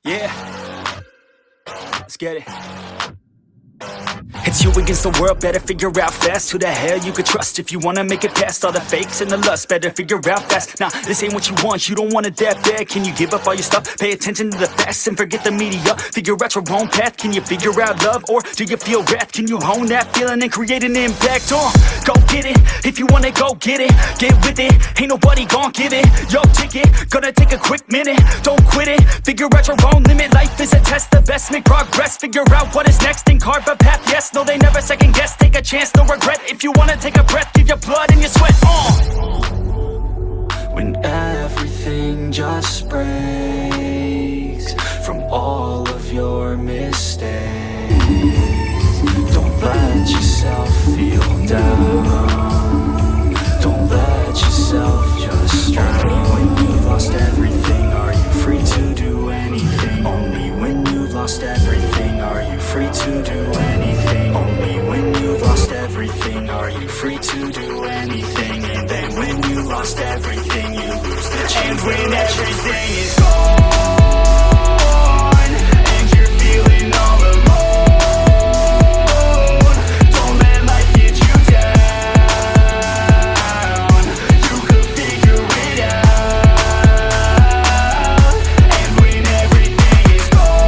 Yeah, let's get it. It's you against the world, better figure out fast who the hell you could trust if you wanna make it past all the fakes and the lust. Better figure out fast. Nah, this ain't what you want, you don't want it that bad. Can you give up all your stuff? Pay attention to the facts and forget the media. Figure out your own path. Can you figure out love, or do you feel wrath? Can you hone that feeling and create an impact? Go get it, if you want it, go get it. Get with it, ain't nobody gon' give it your ticket. Gonna take a quick minute, don't quit it. Figure out your own limit, life is a test. The best make progress, figure out what is next and carve a path. Yes, no, they never second guess. Take a chance, no regret. If you wanna take a breath, give your blood and your sweat. When everything just breaks from all of your mistakes, don't let yourself feel down. Don't let yourself just drown. When you've lost everything, are you free to do anything? Only when you've lost everything are you free to do anything. Only when you've lost everything are you free to do anything. And then when you lost everything, you lose the chance. And when everything is gone and you're feeling all alone, don't let life get you down. You could figure it out. And when everything is gone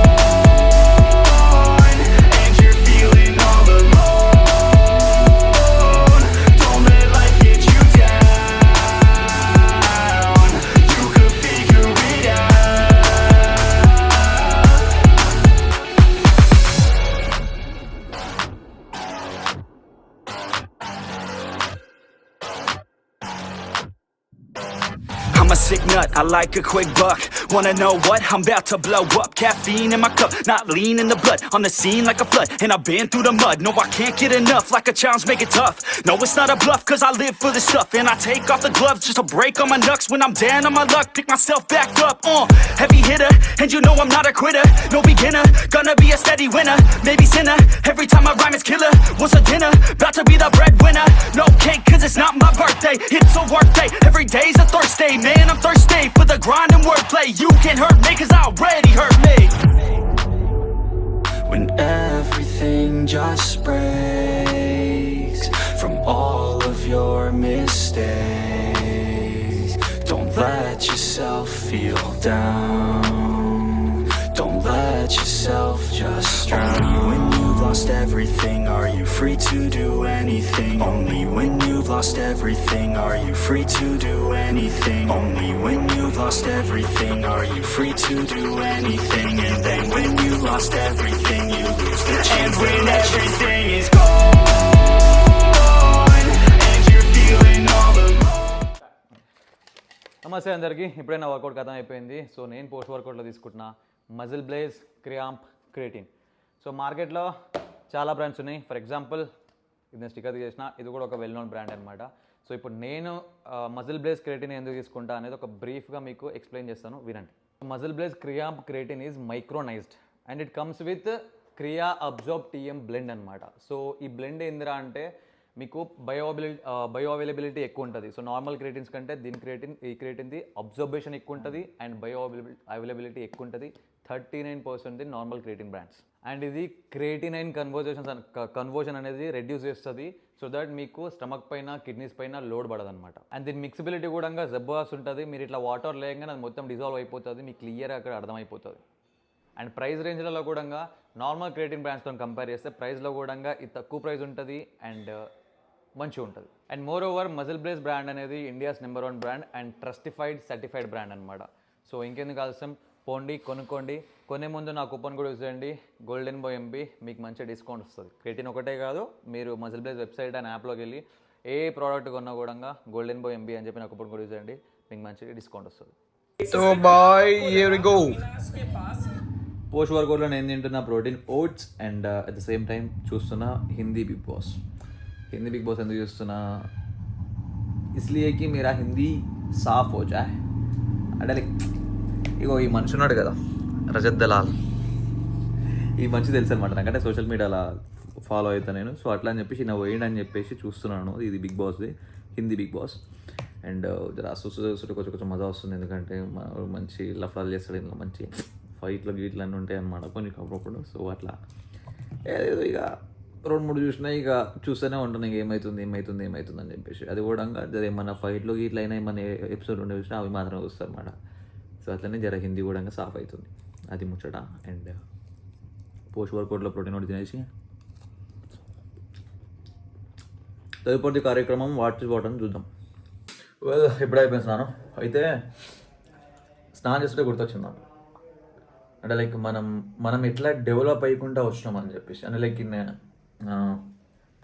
and you're feeling all alone, don't let life get you down. You could figure it out. I'm a sick nut, I like a quick buck. Wanna know what? I'm about to blow up. Caffeine in my cup, not lean in the blood. On the scene like a flood, and I've been through the mud. No, I can't get enough, like a challenge, make it tough. No, it's not a bluff, cause I live for this stuff. And I take off the gloves just to break on my knucks. When I'm down on my luck, pick myself back up. Heavy hitter, and you know I'm not a quitter. No beginner, gonna be a steady winner. Maybe sinner, every time I rhyme is killer. What's a dinner? About to be the breadwinner. No cake, cause it's not my birthday. It's a work day, every day's a Thursday. Man, I'm thirsty for the grind and wordplay. You can't hurt me, cause I already hurt me. When everything just breaks from all of your mistakes, don't let yourself feel down. Don't let yourself just drown. Only when you've lost everything are you free to do anything. Only when you've lost everything are you free to do anything. Only when you've lost everything are you free to do anything. And then when you lost everything, you lose the chance. And when everything is gone and you're feeling all alone. నమస్తే అందరికీ. ఇప్పుడే నా work out ఖతం అయిపోయింది. So నేను post వర్కౌట్లో తీసుకుంటున్నా muscle blaze, CreAMP, creatine. So మార్కెట్లో చాలా బ్రాండ్స్ ఉన్నాయి. ఫర్ ఎగ్జాంపుల్ ఇది నేను స్టిక్కర్ చేసిన, ఇది కూడా ఒక వెల్ నోన్ బ్రాండ్ అనమాట. సో ఇప్పుడు నేను మజిల్ బ్లేజ్ క్రియేటిన్ ఎందుకు తీసుకుంటా అనేది ఒక బ్రీఫ్గా మీకు ఎక్స్ప్లెయిన్ చేస్తాను, వినండి. MuscleBlaze CreAMP creatine is micronized and it comes with Creabsorb TM blend అనమాట. సో ఈ బ్లెండ్ ఏందిరా అంటే మీకు బయో అవైలబిలిటీ ఎక్కువ ఉంటుంది. సో నార్మల్ క్రియేటిన్స్ కంటే ఈ క్రియేటిన్ది అబ్జర్బేషన్ ఎక్కువ ఉంటుంది అండ్ బయో అవైలబిలిటీ ఎక్కువ ఉంటుంది. 39% నార్మల్ క్రియేటిన్ బ్రాండ్స్. అండ్ ఇది క్రియేటినైన్ కన్వర్షన్ అనేది రెడ్యూస్ చేస్తుంది సో దట్ మీకు స్టమక్ పైన, కిడ్నీస్ పైన లోడ్ పడదనమాట. అండ్ దీని మిక్సిబిలిటీ కూడా జబర్దస్త్ ఉంటుంది. మీరు ఇట్లా వాటర్ లేయంగానే అది మొత్తం డిజాల్వ్ అయిపోతుంది, మీకు క్లియర్గా అక్కడ అర్థమైపోతుంది. అండ్ ప్రైస్ రేంజ్లలో కూడా నార్మల్ క్రియేటిన్ బ్రాండ్స్తో కంపేర్ చేస్తే ప్రైస్లో కూడా ఇది తక్కువ ప్రైస్ ఉంటుంది అండ్ మంచిగా ఉంటుంది. And moreover MuscleBlaze brand అనేది India's number 1 brand and trustified certified brand అనమాట. సో ఇంకెందుకు ఆలస్యం, పోండి కొనుక్కోండి. కొనే ముందు నా కూపన్ కూడా యూజ్ చేయండి, గోల్డెన్ బాయ్ ఎంపీ. మీకు మంచి డిస్కౌంట్ వస్తుంది. క్రియేటిన్ ఒకటే కాదు, మీరు మజిల్ బ్లేజ్ వెబ్సైట్ అండ్ యాప్లోకి వెళ్ళి ఏ ప్రోడక్ట్ కొన్నా కూడా గోల్డెన్ బాయ్ ఎంపీ అని చెప్పి నా కూపన్ కూడా యూజ్ చేయండి, మీకు మంచి డిస్కౌంట్ వస్తుంది. So boy, here we go. Post వర్కౌట్లో నేను తింటున్న protein oats and at the same time చూస్తున్న Hindi Bigg Boss. Hindi Bigg Boss ఎందుకు చూస్తున్నా, ఇస్లియే కి మేరా హిందీ సాఫ్ హో జాయ్. అంటే లైక్ ఇగో ఈ మనిషి ఉన్నాడు కదా, రజత్ దలాల్, ఈ మనిషి తెలుసు అనమాట నాకంటే సోషల్ మీడియాలో ఫాలో అవుతాను నేను. సో అట్లా అని చెప్పేసి నా పోయిండు అని చెప్పేసి చూస్తున్నాను. ఇది బిగ్ బాస్ది, హిందీ బిగ్ బాస్. అండ్ కొంచెం మజా వస్తుంది ఎందుకంటే మంచి లఫ్డాలు చేస్తాడు, ఇంట్లో మంచి ఫైట్లు గీట్లు అన్నీ ఉంటాయి అన్నమాట కొన్ని అప్పుడప్పుడు. సో అట్లా ఏదో ఇక 2-3 చూసినా ఇక చూస్తూనే ఉంటాను ఇక ఏమవుతుంది అని చెప్పేసి. అది కూడా ఏమన్నా ఫైట్లు గీట్లు అయినా ఏమన్నా ఎపిసోడ్ ఉండే చూసినా అవి మాత్రం చూస్తారు అన్నమాట. సో అట్లనే జర హిందీ కూడా సాఫ్ అవుతుంది, అది ముచ్చట. అండ్ పోస్ట్ వర్కౌట్లో ప్రోటీన్ ఒకటి తినేసి తదుపరి కార్యక్రమం వాటర్ చూద్దాం. ఎప్పుడు అయిపోయింది స్నానం. అయితే స్నానం చేస్తుంటే గుర్తొచ్చింది నాకు, అంటే లైక్ మనం ఎట్లా డెవలప్ అయ్యకుండా వచ్చినాం అని చెప్పేసి, అంటే లైక్ ఇన్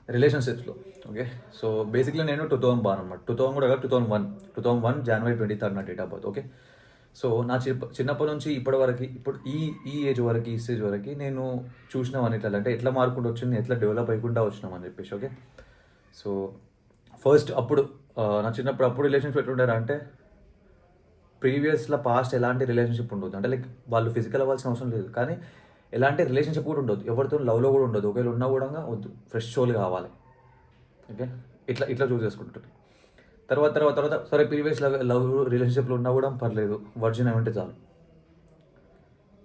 రిలేషన్షిప్స్లో. ఓకే, సో బేసిక్లీ నేను 2000 బాన్ అనమాట. 2000 కూడా కాదు, 2001 జనవరి 23 నా date of birth. Okay, so నా చిన్నప్పటి నుంచి ఇప్పటి వరకు, ఇప్పుడు ఈ ఏజ్ వరకు, ఈ స్టేజ్ వరకు నేను చూసినామని ఇట్లా, అంటే ఎట్లా మారుకుంటూ వచ్చింది, ఎట్లా డెవలప్ అయ్యకుండా వచ్చినాం అని చెప్పేసి. ఓకే, సో ఫస్ట్ అప్పుడు నా చిన్నప్పుడు అప్పుడు రిలేషన్షిప్ ఎట్లుండారు అంటే, ప్రీవియస్లో పాస్ట్ ఎలాంటి రిలేషన్షిప్ ఉండదు, అంటే లైక్ వాళ్ళు ఫిజికల్ అవ్వాల్సిన అవసరం లేదు, కానీ ఎలాంటి రిలేషన్షిప్ కూడా ఉండదు, ఎవరితో లవ్లో కూడా ఉండదు. ఒకవేళ ఉన్నా కూడా వద్దు, ఫ్రెష్ సోల్ కావాలి. ఓకే, ఇట్లా చూస్ చేసుకుంటారు. తర్వాత సరే ప్రీవియస్ లవ్ రిలేషన్షిప్లో ఉన్నా కూడా పర్లేదు, వర్జిన్ ఏమంటే చాలు,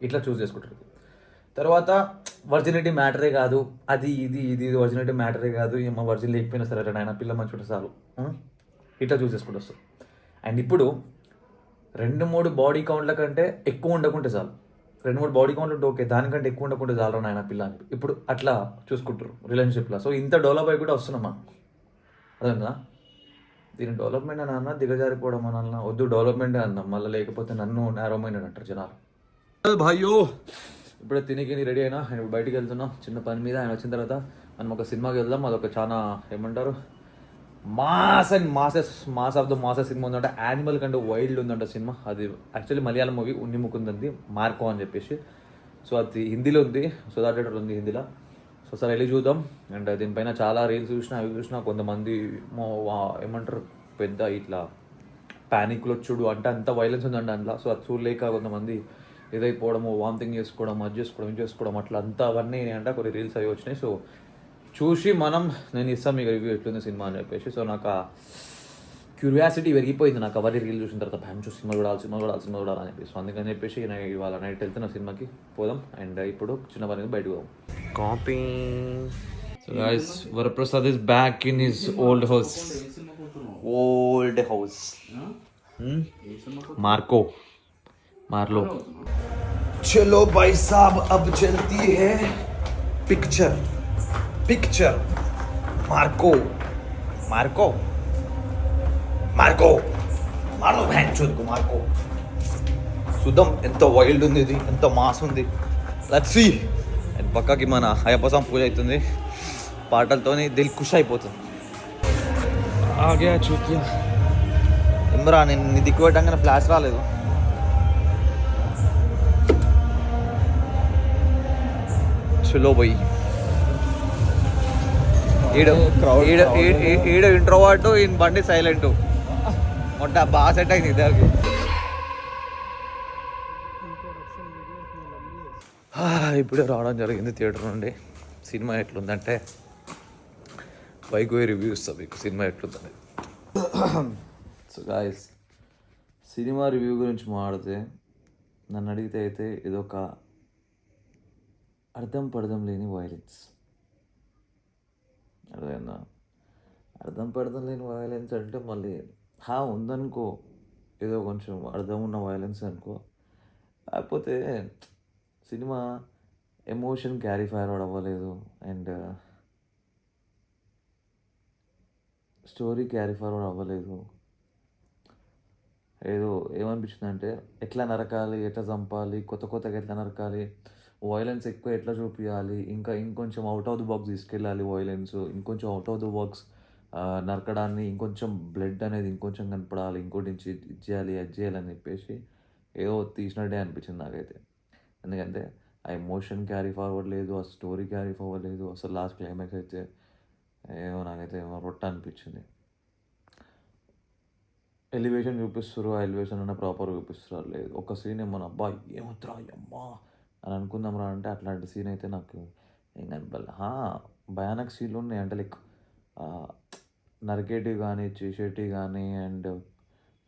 ఇట్లా చూస్ చేసుకుంటారు. తర్వాత వర్జినిటీ మ్యాటరే కాదు, అది ఇది వర్జినిటీ మ్యాటరే కాదు, ఏమో వర్జిన్ లేకపోయినా సరే నాయన పిల్ల మంచి ఉంటే చాలు, ఇట్లా చూస్ చేసుకుంటూ వస్తాం. అండ్ ఇప్పుడు 2-3 బాడీ కౌంట్ల కంటే ఎక్కువ ఉండకుంటే చాలు, 2-3 బాడీ కౌంట్లు ఉంటే ఓకే, దానికంటే ఎక్కువ ఉండకుంటే చాలు నాయన పిల్ల అని ఇప్పుడు అట్లా చూసుకుంటారు రిలేషన్షిప్లో. సో ఇంత డెవలప్ అయ్యి కూడా వస్తున్నామా, అదేనా దీని డెవలప్మెంట్ అని అన్నా, దిగజారిపోవడం అని అన్నా వద్దు, డెవలప్మెంట్ అన్నాం మళ్ళీ, లేకపోతే నన్ను నేరో మైండెడ్ అంటారు జనాలు. భాయ్యో ఇప్పుడే తిని రెడీ అయినా, ఆయన ఇప్పుడు బయటికి వెళ్తున్నాం చిన్న పని మీద. ఆయన వచ్చిన తర్వాత మనం ఒక సినిమాకి వెళ్దాం. అదొక చాలా ఏమంటారు mass of the masses cinema ఉందంటే, యానిమల్ కంటే వైల్డ్ ఉందంట సినిమా. అది యాక్చువల్లీ మలయాళం మూవీ, ఉన్ని ముకుందంది, మార్కో అని చెప్పేసి. సో అది హిందీలో ఉంది, సుధా థియేటర్ ఉంది హిందీలో. సో సరే వెళ్ళి చూద్దాం. అండ్ దీనిపైన చాలా రీల్స్ చూసినా, అవి చూసినా, కొంతమంది ఏమంటారు పెద్ద ఇట్లా ప్యానిక్లో చూడు అంటే అంత వైలెన్స్ ఉందండి అందులో. సో అది చూడలేక కొంతమంది ఇదైపోవడము, వామిటింగ్ చేసుకోవడం, అది చేసుకోవడం అట్లా అంతా అవన్నీ అంటే కొన్ని రీల్స్ అవి వచ్చినాయి. సో చూసి నేను ఇస్తాను మీకు రివ్యూ ఎట్లుంది సినిమా అని చెప్పేసి. సో నాకు ఆ క్యూరియాసిటీ పెరిగిపోయింది నాకు అవన్నీ రీల్ చూసిన తర్వాత, భయం చూసి సినిమా చూడాలని చెప్పేసి. సో అందుకని చెప్పేసి నేను ఇవాళ నైట్ వెళ్తున్న సినిమాకి పోదాం. అండ్ ఇప్పుడు చిన్న పని బయటకు పోదాం. కాపీ. So guys, Varaprasad is back in his old house. మార్లో. चलो भाई साहब, अब चलती है पिक्चर मार्को मारो भैन चोद को मार्को. చూద్దాం ఎంత వైల్డ్ ఉంది, ఇది ఎంత మాస్ ఉంది. Let's see. అండ్ పక్కకి మన అయ్యప్ప స్వామి పూజ అవుతుంది, పాటలతోని దిల్ ఖుష్ అయిపోతుంది. ఆగే చూద్దాం. ఇమ్రా నేను దిక్కు పెట్టంగానే ఫ్లాష్ రాలేదు. చలో పోయి ఈడ ఇంట్రోవర్ట్, ఈయన బండి సైలెంట్, మొట్ట బాగా సెట్ అయింది ఇద్దరికి. ఇప్పుడే రావడం జరిగింది థియేటర్ నుండి. సినిమా ఎట్లుందంటే పైకి పోయి రివ్యూ ఇస్తాం మీకు సినిమా ఎట్లుందని. సో గాయస్, సినిమా రివ్యూ గురించి మాట్లాడితే నన్ను అడిగితే అయితే ఇదొక అర్థం లేని వైలెన్స్. అర్థమైందా? అర్థం లేని వైలెన్స్ అంటే మళ్ళీ ఉందనుకో, ఏదో కొంచెం అర్థం ఉన్న వైలెన్స్ అనుకో. కాకపోతే సినిమా ఎమోషన్ క్యారీ ఫార్వర్డ్ అవ్వలేదు, అండ్ స్టోరీ క్యారీ ఫార్వర్డ్ అవ్వలేదు. ఏదో ఏమనిపించింది అంటే, ఎట్లా నరకాలి, ఎట్లా చంపాలి, కొత్తగా ఎట్లా నరకాలి, వైలెన్స్ ఎక్కువ ఎట్లా చూపించాలి, ఇంకొంచెం అవుట్ ఆఫ్ ది బాక్స్ తీసుకెళ్ళాలి వైలెన్స్, ఇంకొంచెం అవుట్ ఆఫ్ ది బాక్స్ నరకడాన్ని, ఇంకొంచెం బ్లడ్ అనేది ఇంకొంచెం కనపడాలి, ఇంకోటి ఇది చేయాలి అది చేయాలని చెప్పేసి ఏదో తీసినట్టే అనిపించింది నాకైతే. ఎందుకంటే ఆ ఎమోషన్ క్యారీ ఫార్వర్డ్ లేదు, ఆ స్టోరీ క్యారీ ఫార్వర్డ్ లేదు. అసలు లాస్ట్ క్లైమాక్స్ అయితే నాకైతే రొట్ట అనిపించింది. ఎలివేషన్ చూపిస్తారు, ఆ ఎలివేషన్ అన్న ప్రాపర్గా చూపిస్తారు లేదు. ఒక సీన్ ఏమన్నా అబ్బా ఏమొద్దురా అమ్మా అని అనుకుందాం రా అంటే, అట్లాంటి సీన్ అయితే నాకు ఏం కనపడలే. భయానక సీన్లు ఉన్నాయి, అంటే లైక్ నరికేటివి కానీ, చేసేటివి కానీ, అండ్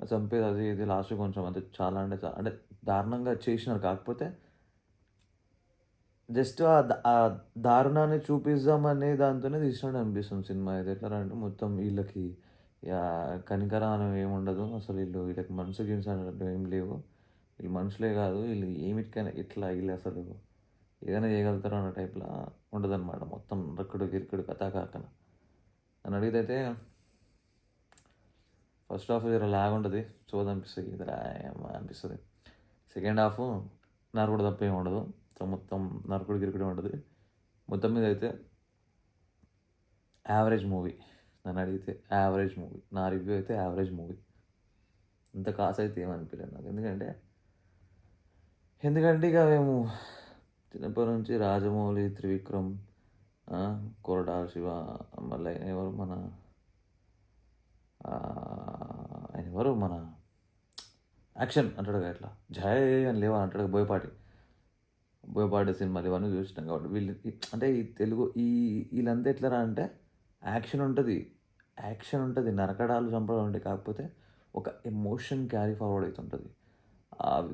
చంపేది అది ఇది లాస్ట్ కొంచెం అంటే చాలా అంటే దారుణంగా చేసినారు. కాకపోతే జస్ట్ ఆ దారుణాన్ని చూపిద్దామనే దాంతోనే తీసినట్టు అనిపిస్తుంది సినిమా. ఇది ఎట్లా అంటే మొత్తం వీళ్ళకి కనికరం అనేవి ఏమి ఉండదు అసలు. వీళ్ళకి మనసు గిన్స్ అనేవి ఏం లేవు. వీళ్ళు మనుషులే కాదు, వీళ్ళు ఏమిటికైనా ఇట్లా వీళ్ళు అసలు ఏదైనా చేయగలుగుతారు అన్న టైప్లో ఉండదన్నమాట. మొత్తం రక్కుడు గిరుకుడు కథా కాకన అని అడిగితే ఫస్ట్ హాఫ్ జర లాగ్ ఉంటుంది, చూడనిపిస్తుంది, ఇది అనిపిస్తుంది. సెకండ్ హాఫ్ నరకుడు తప్ప ఏమి ఉండదు, మొత్తం నరకుడు గిరుకుడు ఉంటుంది. మొత్తం మీద అయితే యావరేజ్ మూవీ నన్ను అడిగితే, యావరేజ్ మూవీ. నా రివ్యూ అయితే యావరేజ్ మూవీ. అంత కాస్ అయితే ఏమనిపించలేదు నాకు. ఎందుకంటే ఇక మేము చిన్నప్పటి నుంచి రాజమౌళి, త్రివిక్రమ్, కొరటాల శివ, మళ్ళీ ఎవరు మన యాక్షన్ అంటాడు కదా, ఇట్లా జయ అని లేవా అంటాడు, బోయపాటి సినిమాలు ఇవన్నీ చూసినాం కాబట్టి వీళ్ళు అంటే ఈ తెలుగు వీళ్ళంతా ఎట్లా అంటే యాక్షన్ ఉంటుంది, నరకడాలు చంపడాలు ఉంటాయి, కాకపోతే ఒక ఎమోషన్ క్యారీ ఫార్వర్డ్ అవుతుంటుంది.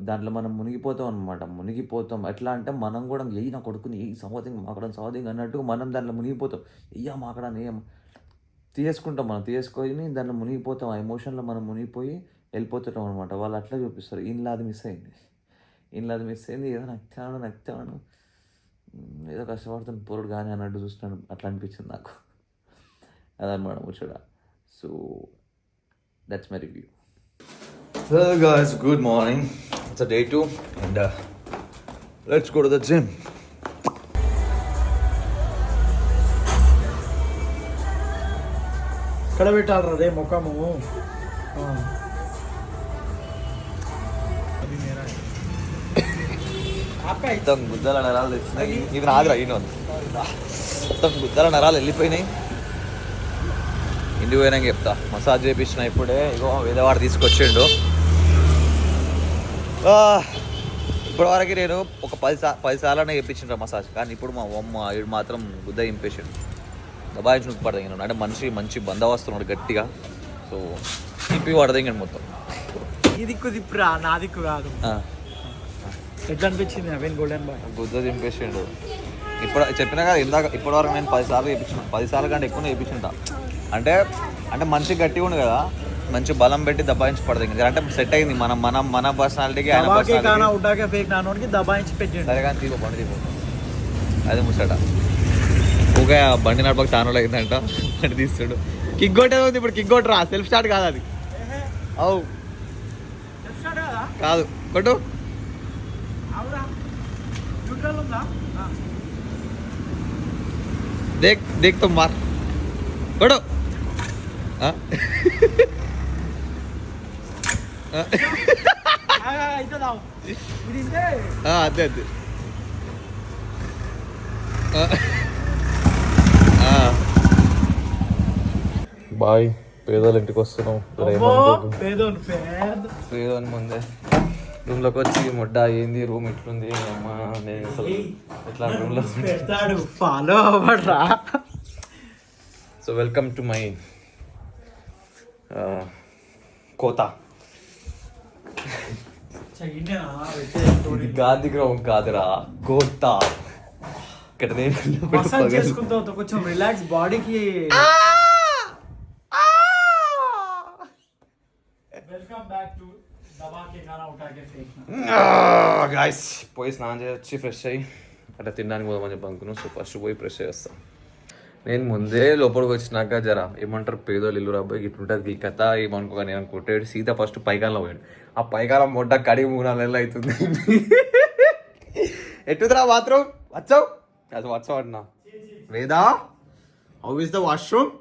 దాంట్లో మనం మునిగిపోతాం. ఎట్లా అంటే మనం కూడా నా కొడుకుని సౌదింగ్ అన్నట్టుగా మనం దాంట్లో మునిగిపోతాం. మాకడాన్ని తీసుకొని దాంట్లో మునిగిపోతాం. ఆ ఎమోషన్లో మనం మునిగిపోయి వెళ్ళిపోతుంటాం అనమాట. వాళ్ళు అట్లా చూపిస్తారు. ఇంట్లో అది మిస్ అయింది, ఏదో నచ్చాను ఏదో కష్టపడుతున్న పోరుడు కానీ అన్నట్టు చూస్తున్నాను, అట్లా అనిపించింది నాకు. అదనమాట ముచ్చట. So that's my review. Hello guys, good morning. It's a day 2 and let's go to the gym. ఇక్కడ పెట్టాలరా రే ముఖము. మొత్తం గుద్దల నరాలు తెచ్చినాయి. ఇది రాదురా ఈయన మొత్తం గుద్దల నరాలు వెళ్ళిపోయినాయి. ఇంటికి పోయినాక చెప్తా. మసాజ్ చేయించిన ఇప్పుడే. ఇగో వేదవాడు తీసుకొచ్చిండు. ఇప్పటివరకు నేను ఒక 10 సార్లనే చేయించిండ్రా మసాజ్. కానీ ఇప్పుడు మా అమ్మ వీడు మాత్రం గుద్ద ఇంపేషెంట్ దబాయించి పడదగినాడు. అంటే మంచి బందోబస్తున్నాడు గట్టిగా. సో తిప్పి పడదగినాడు మొత్తం. ఈ దిక్కు తిప్పురా, నా దిక్కు కాదు. ఎట్లా అనిపించింది నవీన్ గోల్డెన్ బాయ్? గుద్ద దింపేసిండు. ఇప్పుడు చెప్పినా కదా ఇందాక, ఇప్పటివరకు నేను 10 సార్లు చేయించిన. 10 సార్ల కంటే ఎక్కువ చేయించుంటా. అంటే మంచి గట్టిగా ఉంది కదా, మంచి బలం పెట్టి దబాయించి పడదు. అంటే సెట్ అయింది మన పర్సనాలిటీకి, దబాయించి పెట్టిండు. సరే కానీ తీసుకో బండి తీసుకో. అదే ముచ్చట. ఊగా బండి నడపక ఛానల్ అయిందంట. బండి తీస్తుడు. కిక్ కొట్టేది ఉంది ఇప్పుడు. కిక్ కొట్టరా, సెల్ఫ్ స్టార్ట్ కాదు అది. అవు కాదు, కొట్టు. देख तुम मार కొడు. అదే బాయ్. పేదోళ్ళ ఇంటికి వస్తున్నాం. పేదోని ముందే రూమ్లోకి వచ్చి ముడ్డ ఏంది రూమ్ ఇట్లుంది అమ్మా, నేను అసలు ఇట్లా రూమ్లో ఫాలో అవ్వడ్రా. సో వెల్కమ్ టు మై కోతా. గాంధీ గ్రౌండ్ కాదురా, కోతా. ఇక్కడ చేసుకుంటా కొంచెం రిలాక్స్ బాడీకి. Welcome back to guys. పోయి స్నానం చేయొచ్చి ఫ్రెష్ అయ్యి అట్లా తినడానికి పోదామని చెప్పి అనుకున్నాను. సో ఫస్ట్ పోయి ఫ్రెష్ చేస్తాను. నేను ముందే లోపలికి వచ్చినాక జర ఏమంటారు పేదోళ్ళు ఇల్లు రాబోయి ఇట్లుంటుంది ఈ కథ ఏమనుకోగా నేను కొట్టాడు. సీత ఫస్ట్ పైకాలంలో పోయాడు. ఆ పైకాలం మొట్ట కడిగి 3-4 నెలలు అవుతుంది. ఎట్టుదిరా బాత్రూమ్? వచ్చావు అది వచ్చావు అన్నా. Veda how is the washroom?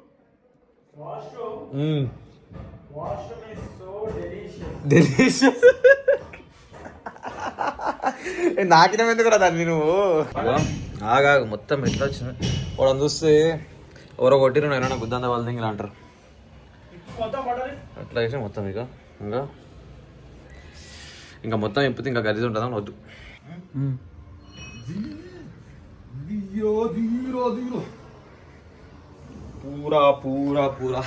Delicious. నాకినం ఎందుకు రా దాన్ని నువ్వు? ఆగా మొత్తం ఎట్లా వచ్చిన వాడు చూస్తే ఎవరో కొట్టిరు నేను గుద్దంద వాళ్ళ దగ్గర అంటారు. అట్లా చేసి మొత్తం ఇంకా మొత్తం ఎప్పితే ఇంకా గలీజ్ ఉంటుందని వద్దు. పూరా పూరా పూరా.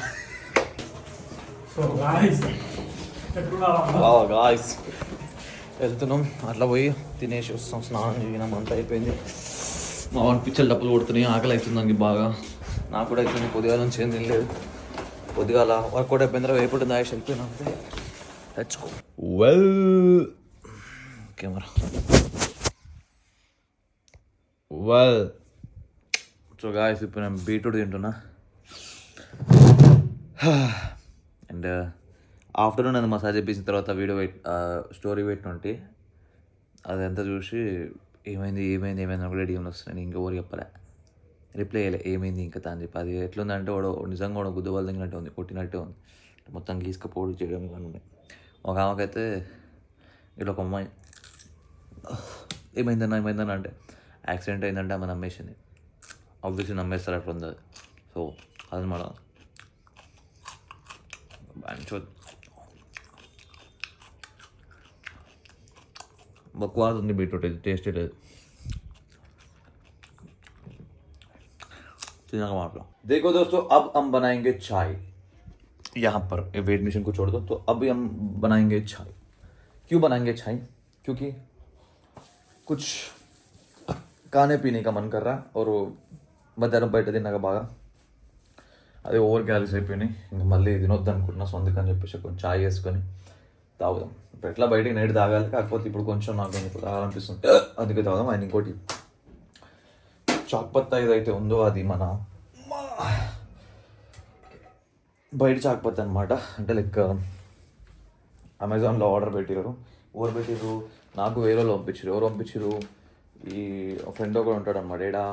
వెళ్తున్నాం, అట్లా పోయి తినేసి వస్తాం. స్నానం చేయడం అంతా అయిపోయింది. మా వాడిని పిచ్చలు డబ్బులు కొడుతున్నాయి, ఆకలి అవుతుంది నాకు బాగా. నాకు కూడా అవుతుంది, పొద్దుగాల నుంచి ఏం తినలేదు. పొద్దుగాల వర్క్ కూడా అయిపోయిన తర్వాత వేపుడు దాయేసి వెళ్ళిపోయినా అంతే. తెచ్చుకో well camera well. So guys ఇప్పుడు నేను బీట్రూట్ తింటున్నా. అండ్ ఆఫ్టర్నూన్ అది మసాజ్ చేపించిన తర్వాత వీడియో స్టోరీ పెట్టినట్టు అదంతా చూసి ఏమైంది కూడా డీఎంలు వస్తున్నాయి. ఇంకా ఎవరు చెప్పలే, రిప్లై అయ్యలే ఏమైంది ఇంకా అని చెప్పి. అది ఎట్లుందంటే వాడు నిజంగా వాడు గుద్దు వాళ్ళు తగినట్టే ఉంది, కొట్టినట్టే ఉంది. మొత్తం గీసుకపోవడం చేయడం కానీ ఉన్నాయి. ఒక ఆమెకైతే ఇట్లా ఒక అమ్మాయి ఏమైందన్న అంటే యాక్సిడెంట్ అయిందంటే ఆమె నమ్మేసింది. ఆబ్వియస్లీ నమ్మేస్తారు, అట్లా ఉంది అది. సో అదనమాట మంచి బక్వాస్ ఉంది బీట్రూట్, ఇది టేస్టీ లేదు. देखो दोस्तों, अब हम बनाएंगे चाय यहाँ पर. वेट मशीन को छोड़ दो. तो अभी हम बनाएंगे चाय. क्यों बनाएंगे चाय? क्योंकि कुछ खाने पीने का मन कर रहा है और మధ్యాహ్నం బయట తిన్నాక బాగా అదే ఓవర్ క్యాలరీస్ అయిపోయినాయి. ఇంకా మళ్ళీ తినొద్దు అనుకుంటున్నా. సో అందుకని చెప్పేసి కొంచెం చాయ్ వేసుకొని తాగుదాం. ఇప్పుడు ఎట్లా బయటికి నైట్ తాగాలి, కాకపోతే ఇప్పుడు కొంచెం నాకు ఎందుకు తాగాలనిపిస్తుంది, అందుకే తాగుదాం. ఆయన ఇంకోటి చాక్ పత్తా ఏదైతే ఉందో అది మన బయట చాక్ పత్తా అనమాట. అంటే లైక్ అమెజాన్లో ఆర్డర్ పెట్టారు. ఎవరు పెట్టారు? నాకు వేరే వాళ్ళు పంపించారు. ఎవరు పంపించారు? ఈ ఫ్రెండ్ ఒకడు ఉంటాడు అనమాట. ఏడా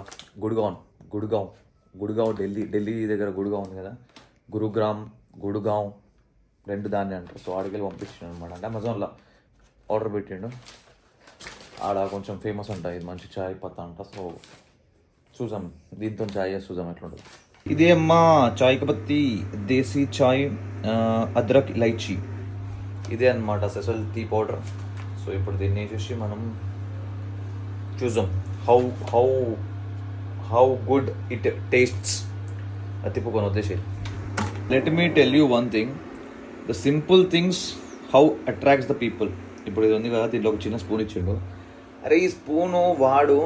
గుడ్గావ్ ఢిల్లీ దగ్గర గుడ్గావ్ ఉంది కదా, గుడుగావ్ రెండు దాన్ని అంటారు. సో ఆడికి వెళ్ళి పంపించాడు అనమాట. అంటే అమెజాన్లో ఆర్డర్ పెట్టిండు. ఆడ కొంచెం ఫేమస్ అంట, ఇది మంచి చాయ్ పత్తా అంట. సో చూసాం, దీంతో చాయ్ చేసి చూసాం ఎట్లుంటుంది. ఇదే అమ్మా చాయ్ పత్తి, దేశీ చాయ్, అద్రక్ ఇలైచీ, ఇదే అనమాట స్పెషల్ టీ పౌడర్. సో ఇప్పుడు దీన్ని వేసేసి మనం చూద్దాం హౌ గుడ్ ఇట్ టేస్ట్స్. అది తిప్పుకొని వదిలేసి. Let me tell you one thing, the simple things how attracts the people. ఇప్పుడు ఇది ఉంది కదా, దీంట్లో ఒక చిన్న స్పూన్ ఇచ్చిండు. అరే ఈ స్పూను వాడు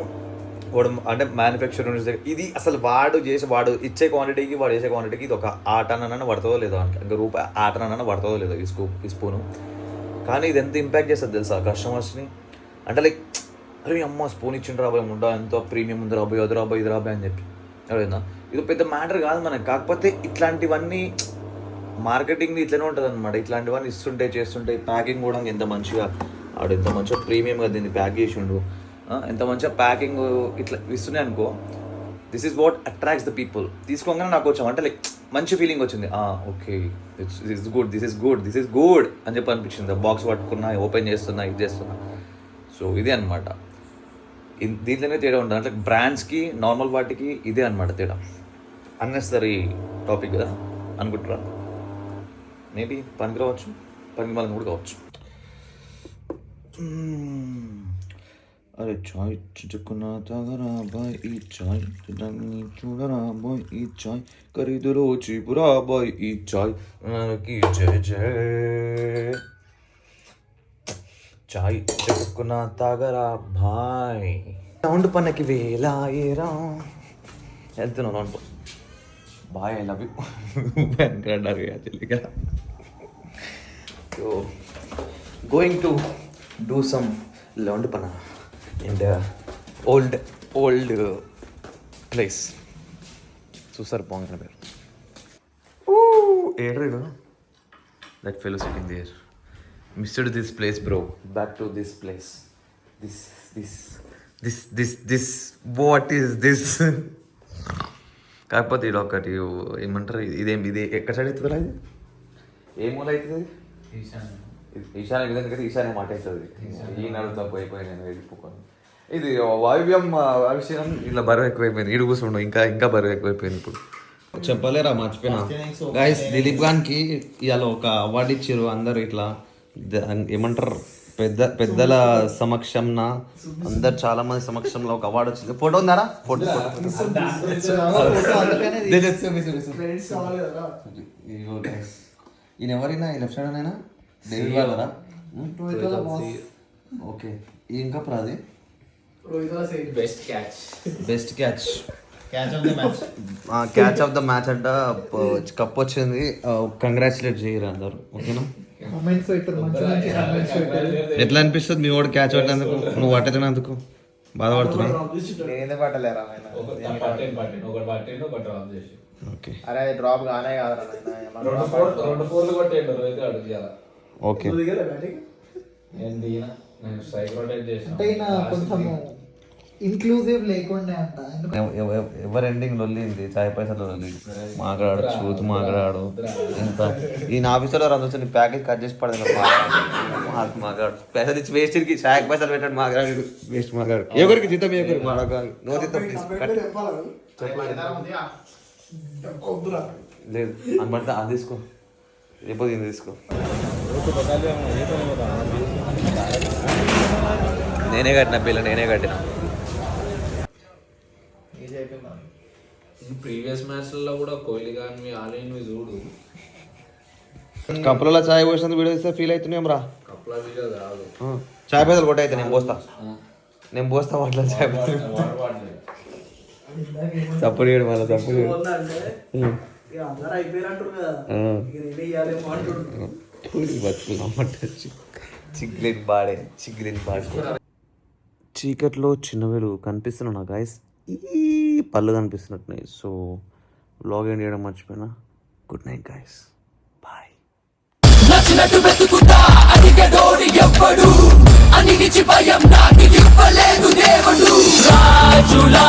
అంటే మ్యానుఫ్యాక్చర్ ఇది అసలు వాడు ఇచ్చే క్వాంటిటీకి వాడు చేసే క్వాంటిటీకి ఇది ఒక ఆటనన్నా పడుతుందో లేదో, ఇంకా రూపాయి ఆటనన్నా పడుతుందో లేదో ఈ స్పూను. కానీ ఇది ఎంత ఇంపాక్ట్ చేస్తుంది తెలుసా కస్టమర్స్ని. అంటే లైక్ అరే అమ్మ స్పూన్ ఇచ్చిండ్రు రాబాయ్, ముండా ఎంతో ప్రీమియం ఉంది రాబాయ్, అది రాబాయ్ ఇది రాబాయ్ అని చెప్పి. అదేనా ఇది పెద్ద మ్యాటర్ కాదు మనకి. కాకపోతే ఇట్లాంటివన్నీ మార్కెటింగ్ ఇట్లనే ఉంటుంది అనమాట. ఇట్లాంటివన్నీ ఇస్తుంటే చేస్తుంటే ప్యాకింగ్ కూడా ఎంత మంచిగా ఆడు ఎంత మంచిగా ప్రీమియంగా దీన్ని ప్యాక్ చేసిండు, ఎంత మంచిగా ప్యాకింగ్ ఇట్లా ఇస్తున్నాయి అనుకో. This is what attracts the people. తీసుకోగానే నాకు వచ్చాం అంటే లైక్ మంచి ఫీలింగ్ వచ్చింది. ఓకే దిస్ ఈస్ గుడ్ అని చెప్పి అనిపించింది. బాక్స్ పట్టుకున్నా, ఓపెన్ చేస్తున్నా, ఇది చేస్తున్నా. సో ఇదే అనమాట, దీంట్లోనే తేడా ఉంటుంది. అంటే బ్రాండ్స్కి నార్మల్ వాటికి ఇదే అనమాట తేడా. అన్నెసరీ టాపిక్ కదా అనుకుంటారా? మేబీ పనికి రావచ్చు, పనికి మళ్ళీ కూడా కావచ్చు. అరే చాయ్ చిచుకున్నా తాగరా బాయ్ ఈ చాయ్, చూడరా బాయ్ ఈ చాయ్, ఖరీదులో చీపురా బాయ్ ఈ చాయ్, జయ జయ. చాయ్ చిచుకున్నా తాగరా బాయ్. సౌండ్ పన్నకి వేలాయేరా. వెళ్తున్నావు నోన్ బాయ్, ఐ లవ్ యూ అంటారు తెలియక. So going to do some round పన్న అండ్ ఓల్డ్ ప్లేస్. చూసారు బాగుంది పేరు ఏడ్రీడు. That fellow sitting there missed this place bro. Back to this place. This what is this? కాకపోతే ఇది ఒకటి ఏమంటారు, ఇది ఎక్కడ సైడ్ అవుతుందా? ఇది ఏ మూల అవుతుంది? ఈశాన్య విధంగా కదా, ఈశాన్య మాట అవుతుంది. ఈ నడుతో పోయిపోయి నేను వెళ్ళిపోను. ఇది అవిషయం ఇలా బరువు ఎక్కువైపోయింది. ఈడు కూర్చుండు ఇంకా బరువు ఎక్కువైపోయింది. ఇప్పుడు చెప్పలేరా, మర్చిపోయినా గైస్. దిలీప్ గారికి ఇవాళ ఒక అవార్డు ఇచ్చారు అందరు. ఇట్లా ఏమంటారు, పెద్దల సమక్షంన అందరు చాలా మంది సమక్షంలో ఒక అవార్డు వచ్చింది. ఫోటో ఉందారా? ఫోటో ఈయన ఎవరైనా ఈ లెఫ్ట్ సైడ్ అయినా డేవిడ్ వాళ్ళరా? ఓకే ఏం కప్ రాది best catch best catch catch of the match. Catch of the match అంట కప్ వచ్చింది. కంగ్రాచులేట్ చేయరు అందరు ఓకేనా. కామెంట్స్ పెట్టరు, మంచి మంచి కామెంట్స్ పెట్టరు. ఎట్లా అనిపిస్తుంది మీ వాడు క్యాచ్ పట్టినందుకు, నువ్వు పట్టేనందుకు బాధపడుతున్నావు? నేనే పట్టలేరా ఆయన. ఓకే అరే డ్రాప్ గానే కాదు ఓకే అంటే ఈయన కొంచెం ఇంక్లూజివ్ లేకుండా అంట. ఎవరు ఎండింగ్ లొల్లింది చాయ్ పైసలు లొల్లి మాట్లాడు చూతు మాట్లాడు ఎంత ఈయన ఆఫీసులో రందు నీ ప్యాకేజ్ కట్ చేసి పడదు మాట్లాడు పైసలు ఇచ్చి వేస్ట్కి చాయ్ పైసలు పెట్టాడు మాట్లాడు వేస్ట్ మాట్లాడు ఎవరికి జీతం ఎవరికి మాట్లాడు నో జీతం లేదు అని పడితే అది తీసుకో రేపు దీన్ని తీసుకో. నేనే కట్టిన పిల్ల నేనే కట్టిన. ప్రీవియస్ మ్యాచ్లలో కూడా కోహ్లీ కానీ ఆలయన్వి చూడు కప్పులలో చాయ్ పోసినందుకు వీడియో ఇస్తే ఫీల్ అవుతున్నాం రా. కప్లా వీడియో కాదు చాయ్ పైసలు కొట్టయితే నేను పోస్తా వాటిలో చాయ్ పైసలు తప్పుడు చేయడం మళ్ళీ తప్పుడు చిగ్లేని బాడే చీకట్లో చిన్న వెలుగు కనిపిస్తున్నా గాయస్, ఈ పళ్ళు కనిపిస్తున్నట్టున్నాయి. సో వ్లాగ్ ఎండ్ చేయడం మర్చిపోయినా. Good night guys, bye. నచ్చినట్టు వెతుకుతా అడిగేటోడు ఎవ్వడు, అన్నిటిచి భయం నాకు ఇవ్వలేదు దేవుడు. రాజులా